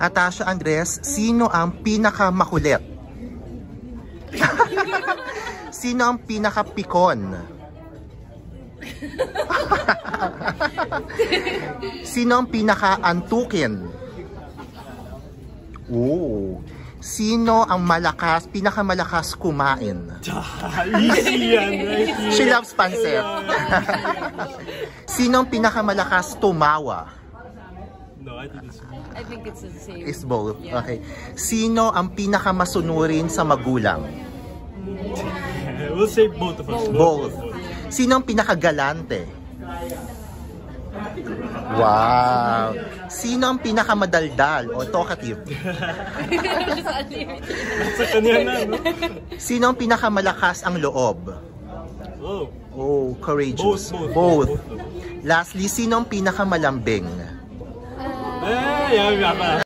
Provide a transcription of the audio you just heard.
Atasha Andres, sino ang pinakamakulit? Sino ang pinakapikon? Sino ang pinaka-antukin? Oh. Sino ang pinakamalakas kumain? Easy yan. She loves pancit. Sino ang pinakamalakas tumawa? No, I think it's the same. It's both. Yeah. Okay. Sino ang pinakamasunurin sa magulang? We'll say both of us. Both. Sino ang pinakagalante? Wow. Sino ang pinakamadaldal o talkative? Sa kanya na, no? Sino ang pinakamalakas ang loob? Oh. Oh, courageous. Both. Lastly, sino ang pinakamalambing? Yeah.